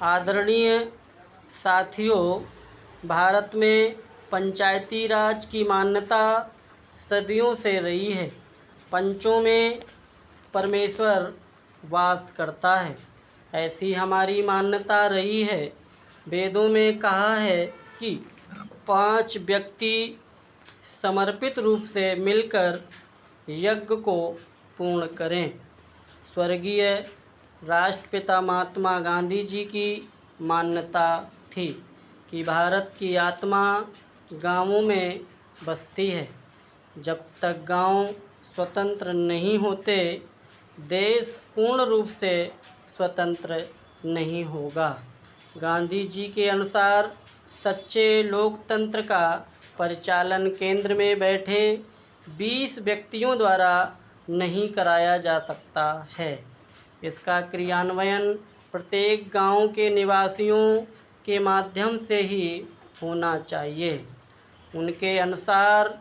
आदरणीय साथियों, भारत में पंचायती राज की मान्यता सदियों से रही है। पंचों में परमेश्वर वास करता है, ऐसी हमारी मान्यता रही है। वेदों में कहा है कि 5 व्यक्ति समर्पित रूप से मिलकर यज्ञ को पूर्ण करें। स्वर्गीय राष्ट्रपिता महात्मा गांधी जी की मान्यता थी कि भारत की आत्मा गांवों में बसती है। जब तक गांव स्वतंत्र नहीं होते, देश पूर्ण रूप से स्वतंत्र नहीं होगा। गांधी जी के अनुसार सच्चे लोकतंत्र का परिचालन केंद्र में बैठे 20 व्यक्तियों द्वारा नहीं कराया जा सकता है। इसका क्रियान्वयन प्रत्येक गांव के निवासियों के माध्यम से ही होना चाहिए। उनके अनुसार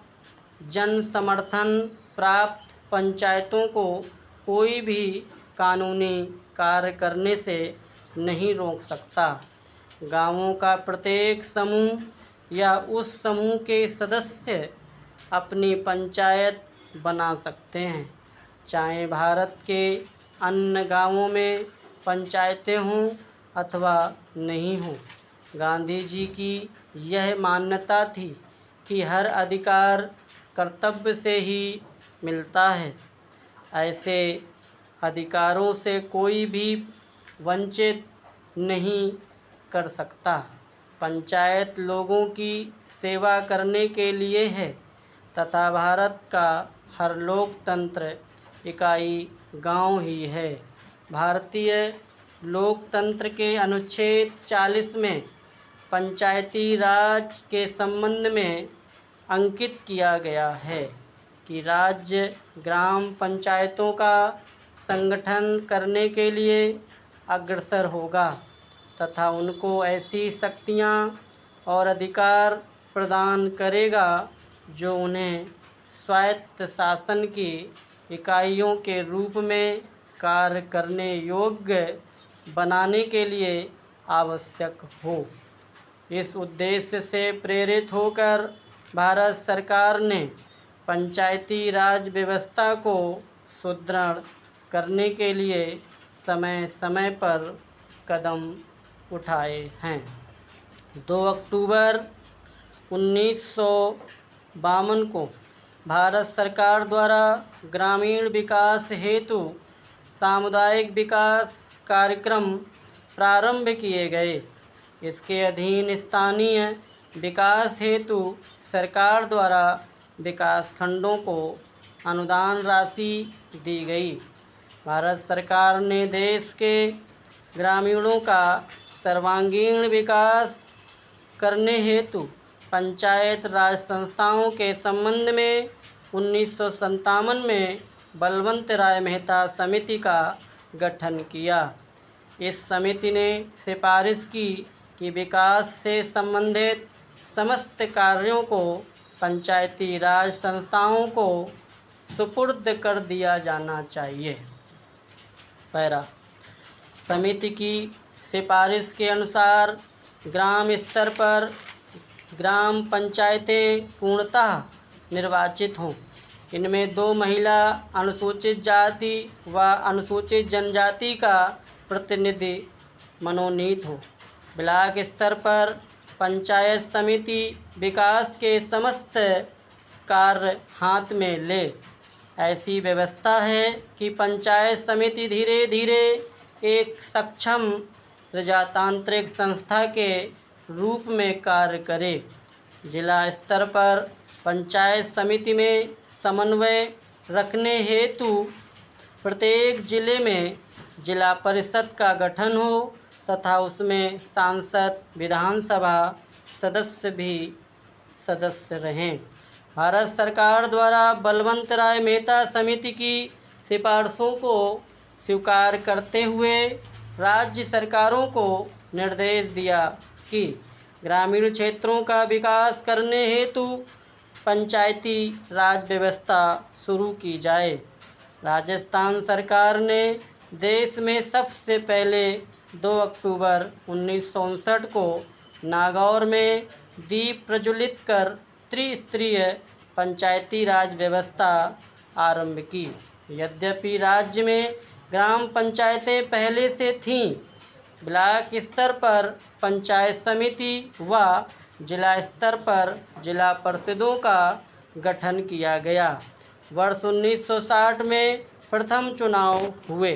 जन समर्थन प्राप्त पंचायतों को कोई भी कानूनी कार्य करने से नहीं रोक सकता। गांवों का प्रत्येक समूह या उस समूह के सदस्य अपनी पंचायत बना सकते हैं, चाहे भारत के अन्य गांवों में पंचायतें हों अथवा नहीं हों। गांधी जी की यह मान्यता थी कि हर अधिकार कर्तव्य से ही मिलता है। ऐसे अधिकारों से कोई भी वंचित नहीं कर सकता। पंचायत लोगों की सेवा करने के लिए है तथा भारत का हर लोकतंत्र इकाई गांव ही है। भारतीय लोकतंत्र के अनुच्छेद 40 में पंचायती राज के संबंध में अंकित किया गया है कि राज्य ग्राम पंचायतों का संगठन करने के लिए अग्रसर होगा तथा उनको ऐसी शक्तियां और अधिकार प्रदान करेगा जो उन्हें स्वायत्त शासन की इकाइयों के रूप में कार्य करने योग्य बनाने के लिए आवश्यक हो। इस उद्देश्य से प्रेरित होकर भारत सरकार ने पंचायती राज व्यवस्था को सुदृढ़ करने के लिए समय समय पर कदम उठाए हैं। 2 अक्टूबर 1952 को भारत सरकार द्वारा ग्रामीण विकास हेतु सामुदायिक विकास कार्यक्रम प्रारंभ किए गए। इसके अधीन स्थानीय विकास हेतु सरकार द्वारा विकास खंडों को अनुदान राशि दी गई। भारत सरकार ने देश के ग्रामीणों का सर्वांगीण विकास करने हेतु पंचायत राज संस्थाओं के संबंध में 1957 में बलवंत राय मेहता समिति का गठन किया। इस समिति ने सिफारिश की कि विकास से संबंधित समस्त कार्यों को पंचायती राज संस्थाओं को सुपुर्द कर दिया जाना चाहिए। पैरा समिति की सिफारिश के अनुसार ग्राम स्तर पर ग्राम पंचायतें पूर्णतः निर्वाचित हों। इनमें 2 महिला अनुसूचित जाति व अनुसूचित जनजाति का प्रतिनिधि मनोनीत हो। ब्लॉक स्तर पर पंचायत समिति विकास के समस्त कार्य हाथ में ले। ऐसी व्यवस्था है कि पंचायत समिति धीरे धीरे एक सक्षम प्रजातांत्रिक संस्था के रूप में कार्य करे। जिला स्तर पर पंचायत समिति में समन्वय रखने हेतु प्रत्येक जिले में जिला परिषद का गठन हो तथा उसमें सांसद विधानसभा सदस्य भी सदस्य रहें। भारत सरकार द्वारा बलवंत राय मेहता समिति की सिफारिशों को स्वीकार करते हुए राज्य सरकारों को निर्देश दिया कि ग्रामीण क्षेत्रों का विकास करने हेतु पंचायती राज व्यवस्था शुरू की जाए। राजस्थान सरकार ने देश में सबसे पहले 2 अक्टूबर 1959 को नागौर में दीप प्रज्वलित कर त्रिस्तरीय पंचायती राज व्यवस्था आरंभ की। यद्यपि राज्य में ग्राम पंचायतें पहले से थीं, ब्लॉक स्तर पर पंचायत समिति व जिला स्तर पर जिला परिषदों का गठन किया गया। वर्ष 1960 में प्रथम चुनाव हुए।